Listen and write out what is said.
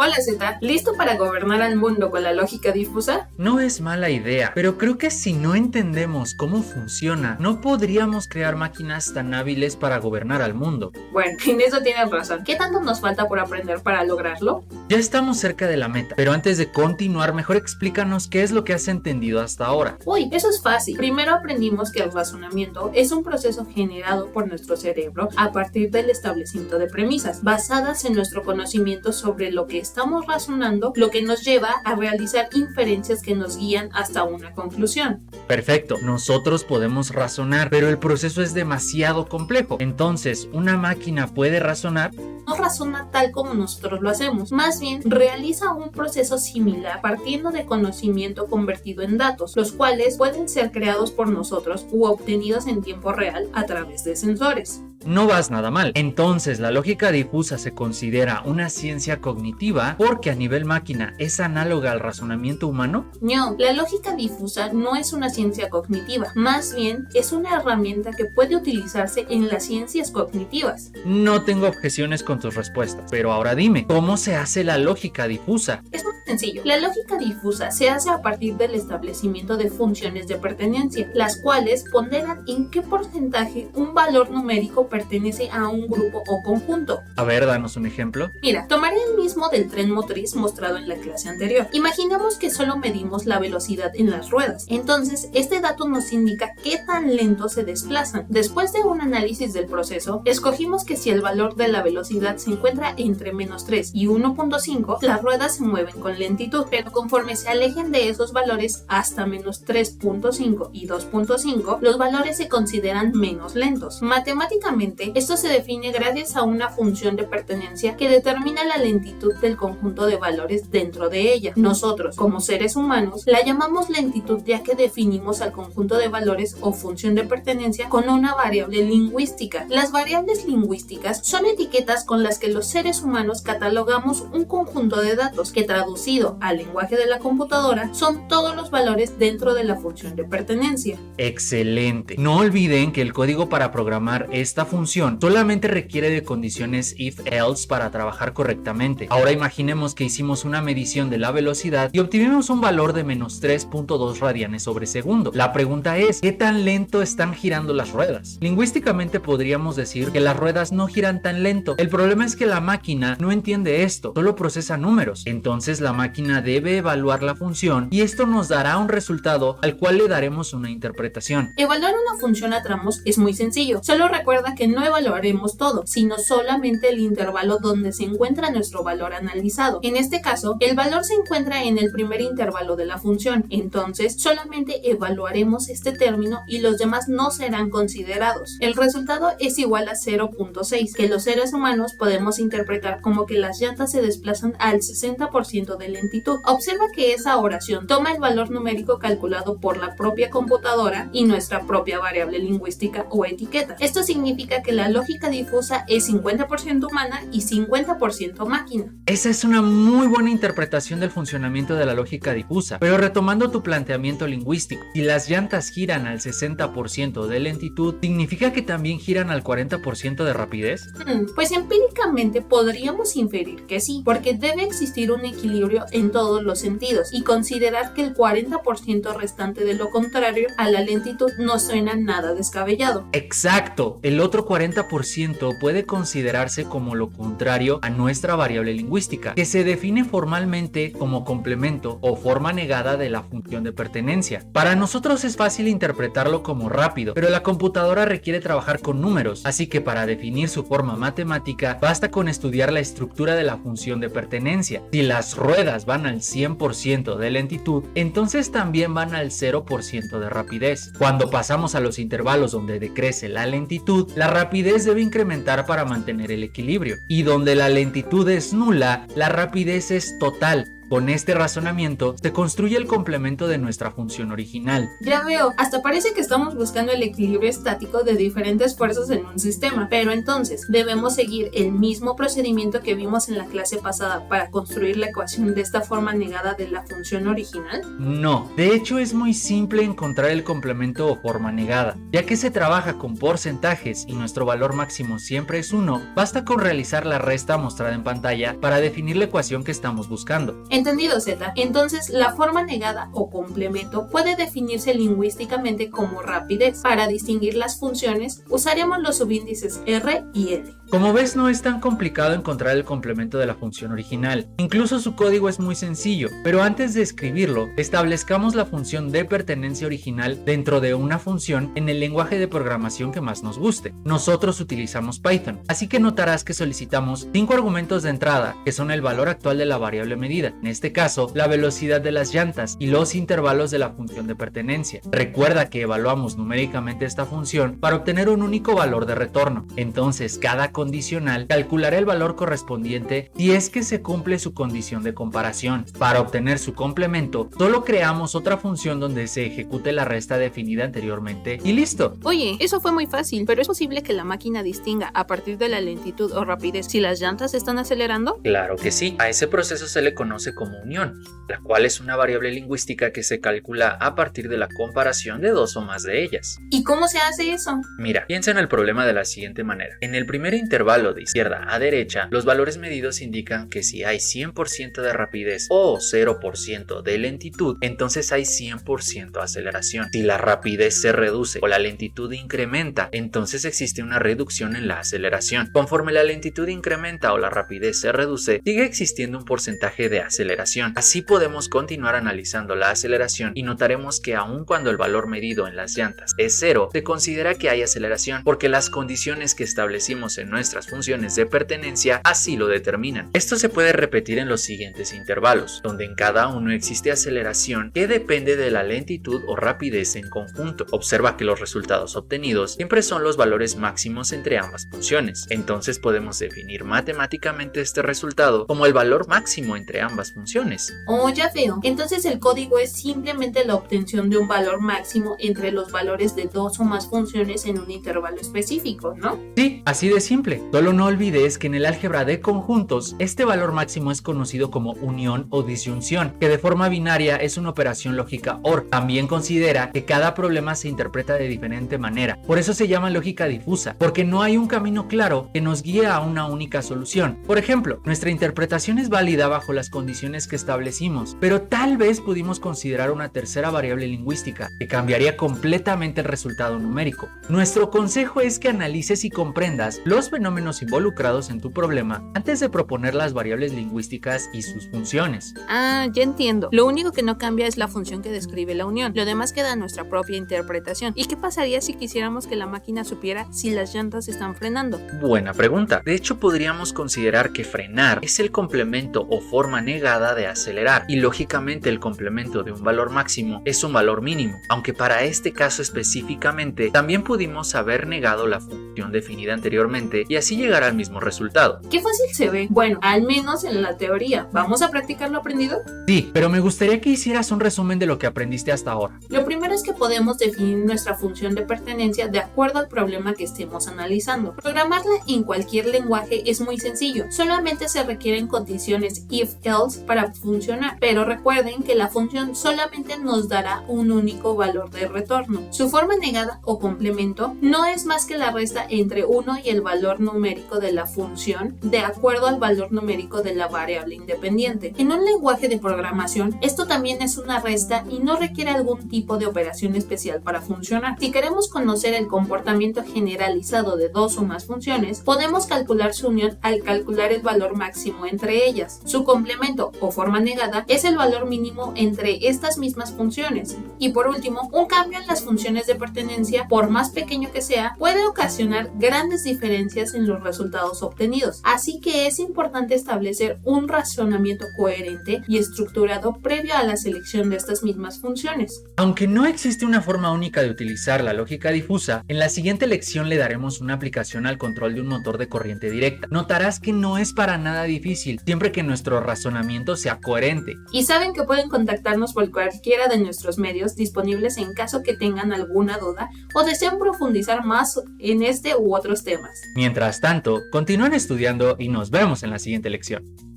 Hola Z, ¿listo para gobernar al mundo con la lógica difusa? No es mala idea, pero creo que si no entendemos cómo funciona, no podríamos crear máquinas tan hábiles para gobernar al mundo. Bueno, en eso tienes razón. ¿Qué tanto nos falta por aprender para lograrlo? Ya estamos cerca de la meta, pero antes de continuar, mejor explícanos qué es lo que has entendido hasta ahora. Uy, eso es fácil. Primero aprendimos que el razonamiento es un proceso generado por nuestro cerebro a partir del establecimiento de premisas, basadas en nuestro conocimiento sobre lo que estamos razonando, lo que nos lleva a realizar inferencias que nos guían hasta una conclusión. Perfecto, nosotros podemos razonar, pero el proceso es demasiado complejo. Entonces, ¿una máquina puede razonar? No razona tal como nosotros lo hacemos, más bien realiza un proceso similar partiendo de conocimiento convertido en datos, los cuales pueden ser creados por nosotros u obtenidos en tiempo real a través de sensores. No vas nada mal. Entonces, la lógica difusa se considera una ciencia cognitiva porque a nivel máquina es análoga al razonamiento humano. No, la lógica difusa no es una ciencia cognitiva, más bien es una herramienta que puede utilizarse en las ciencias cognitivas. No tengo objeciones con tus respuestas, pero ahora dime, ¿cómo se hace la lógica difusa? Es muy sencillo. La lógica difusa se hace a partir del establecimiento de funciones de pertenencia, las cuales ponderan en qué porcentaje un valor numérico pertenece a un grupo o conjunto. A ver, danos un ejemplo. Mira, tomaré el mismo del tren motriz mostrado en la clase anterior. Imaginemos que solo medimos la velocidad en las ruedas. Entonces, este dato nos indica qué tan lento se desplazan. Después de un análisis del proceso, escogimos que si el valor de la velocidad se encuentra entre -3 y 1.5, las ruedas se mueven con lentitud, pero conforme se alejen de esos valores hasta -3.5 y 2.5, los valores se consideran menos lentos. Matemáticamente, esto se define gracias a una función de pertenencia que determina la lentitud del conjunto de valores dentro de ella. Nosotros, como seres humanos, la llamamos lentitud ya que definimos al conjunto de valores o función de pertenencia con una variable lingüística. Las variables lingüísticas son etiquetas con las que los seres humanos catalogamos un conjunto de datos que, traducido al lenguaje de la computadora, son todos los valores dentro de la función de pertenencia. Excelente. No olviden que el código para programar esta función solamente requiere de condiciones if-else para trabajar correctamente. Ahora imaginemos que hicimos una medición de la velocidad y obtuvimos un valor de -3.2 radianes sobre segundo. La pregunta es, ¿qué tan lento están girando las ruedas? Lingüísticamente podríamos decir que las ruedas no giran tan lento. El problema es que la máquina no entiende esto, solo procesa números. Entonces la máquina debe evaluar la función y esto nos dará un resultado al cual le daremos una interpretación. Evaluar una función a tramos es muy sencillo. Solo recuerda que no evaluaremos todo, sino solamente el intervalo donde se encuentra nuestro valor analizado. En este caso, el valor se encuentra en el primer intervalo de la función, entonces solamente evaluaremos este término y los demás no serán considerados. El resultado es igual a 0.6, que los seres humanos podemos interpretar como que las llantas se desplazan al 60% de lentitud. Observa que esa oración toma el valor numérico calculado por la propia computadora y nuestra propia variable lingüística o etiqueta. Esto significa que la lógica difusa es 50% humana y 50% máquina. Esa es una muy buena interpretación del funcionamiento de la lógica difusa, pero retomando tu planteamiento lingüístico, si las llantas giran al 60% de lentitud, ¿significa que también giran al 40% de rapidez? Pues empíricamente podríamos inferir que sí, porque debe existir un equilibrio en todos los sentidos y considerar que el 40% restante de lo contrario a la lentitud no suena nada descabellado. Exacto, el otro 40% puede considerarse como lo contrario a nuestra variable lingüística, que se define formalmente como complemento o forma negada de la función de pertenencia. Para nosotros es fácil interpretarlo como rápido, pero la computadora requiere trabajar con números, así que para definir su forma matemática basta con estudiar la estructura de la función de pertenencia. Si las ruedas van al 100% de lentitud, entonces también van al 0% de rapidez. Cuando pasamos a los intervalos donde decrece la lentitud, la rapidez debe incrementar para mantener el equilibrio. Y donde la lentitud es nula, la rapidez es total. Con este razonamiento se construye el complemento de nuestra función original. Ya veo, hasta parece que estamos buscando el equilibrio estático de diferentes fuerzas en un sistema, pero entonces, ¿debemos seguir el mismo procedimiento que vimos en la clase pasada para construir la ecuación de esta forma negada de la función original? No, de hecho es muy simple encontrar el complemento o forma negada, ya que se trabaja con porcentajes y nuestro valor máximo siempre es 1, basta con realizar la resta mostrada en pantalla para definir la ecuación que estamos buscando. Entendido, Z. Entonces, la forma negada o complemento puede definirse lingüísticamente como rapidez. Para distinguir las funciones, usaremos los subíndices R y L. Como ves, no es tan complicado encontrar el complemento de la función original. Incluso su código es muy sencillo, pero antes de escribirlo, establezcamos la función de pertenencia original dentro de una función en el lenguaje de programación que más nos guste. Nosotros utilizamos Python, así que notarás que solicitamos 5 argumentos de entrada, que son el valor actual de la variable medida, en este caso, la velocidad de las llantas y los intervalos de la función de pertenencia. Recuerda que evaluamos numéricamente esta función para obtener un único valor de retorno. Entonces, cada condicional calculará el valor correspondiente si es que se cumple su condición de comparación. Para obtener su complemento, solo creamos otra función donde se ejecute la resta definida anteriormente y listo. Oye, eso fue muy fácil, pero ¿es posible que la máquina distinga a partir de la lentitud o rapidez si las llantas están acelerando? Claro que sí. A ese proceso se le conoce como unión, la cual es una variable lingüística que se calcula a partir de la comparación de dos o más de ellas. ¿Y cómo se hace eso? Mira, piensa en el problema de la siguiente manera. En el primer intervalo de izquierda a derecha, los valores medidos indican que si hay 100% de rapidez o 0% de lentitud, entonces hay 100% aceleración. Si la rapidez se reduce o la lentitud incrementa, entonces existe una reducción en la aceleración. Conforme la lentitud incrementa o la rapidez se reduce, sigue existiendo un porcentaje de aceleración. Así podemos continuar analizando la aceleración y notaremos que aun cuando el valor medido en las llantas es 0, se considera que hay aceleración porque las condiciones que establecimos en nuestras funciones de pertenencia así lo determinan. Esto se puede repetir en los siguientes intervalos, donde en cada uno existe aceleración que depende de la lentitud o rapidez en conjunto. Observa que los resultados obtenidos siempre son los valores máximos entre ambas funciones. Entonces podemos definir matemáticamente este resultado como el valor máximo entre ambas funciones. Oh, ya veo. Entonces el código es simplemente la obtención de un valor máximo entre los valores de dos o más funciones en un intervalo específico, ¿no? Sí, así de simple. Solo no olvides que en el álgebra de conjuntos, este valor máximo es conocido como unión o disyunción, que de forma binaria es una operación lógica OR. También considera que cada problema se interpreta de diferente manera. Por eso se llama lógica difusa, porque no hay un camino claro que nos guíe a una única solución. Por ejemplo, nuestra interpretación es válida bajo las condiciones que establecimos, pero tal vez pudimos considerar una tercera variable lingüística que cambiaría completamente el resultado numérico. Nuestro consejo es que analices y comprendas los fenómenos involucrados en tu problema antes de proponer las variables lingüísticas y sus funciones. Ah, ya entiendo. Lo único que no cambia es la función que describe la unión. Lo demás queda a nuestra propia interpretación. ¿Y qué pasaría si quisiéramos que la máquina supiera si las llantas están frenando? Buena pregunta. De hecho, podríamos considerar que frenar es el complemento o forma negada de acelerar, y lógicamente el complemento de un valor máximo es un valor mínimo, aunque para este caso específicamente también pudimos haber negado la función definida anteriormente y así llegar al mismo resultado. ¡Qué fácil se ve! Bueno, al menos en la teoría. ¿Vamos a practicar lo aprendido? Sí, pero me gustaría que hicieras un resumen de lo que aprendiste hasta ahora. Lo primero es que podemos definir nuestra función de pertenencia de acuerdo al problema que estemos analizando. Programarla en cualquier lenguaje es muy sencillo. Solamente se requieren condiciones if-else para funcionar, pero recuerden que la función solamente nos dará un único valor de retorno. Su forma negada o complemento no es más que la resta entre 1 y el valor numérico de la función de acuerdo al valor numérico de la variable independiente. En un lenguaje de programación, esto también es una resta y no requiere algún tipo de operación especial para funcionar. Si queremos conocer el comportamiento generalizado de dos o más funciones, podemos calcular su unión al calcular el valor máximo entre ellas. Su complemento o forma negada es el valor mínimo entre estas mismas funciones. Y por último, un cambio en las funciones de pertenencia, por más pequeño que sea, puede ocasionar grandes diferencias incongruencias en los resultados obtenidos, así que es importante establecer un razonamiento coherente y estructurado previo a la selección de estas mismas funciones. Aunque no existe una forma única de utilizar la lógica difusa, en la siguiente lección le daremos una aplicación al control de un motor de corriente directa. Notarás que no es para nada difícil, siempre que nuestro razonamiento sea coherente. Y saben que pueden contactarnos por cualquiera de nuestros medios disponibles en caso que tengan alguna duda o deseen profundizar más en este u otros temas. Mientras tanto, continúen estudiando y nos vemos en la siguiente lección.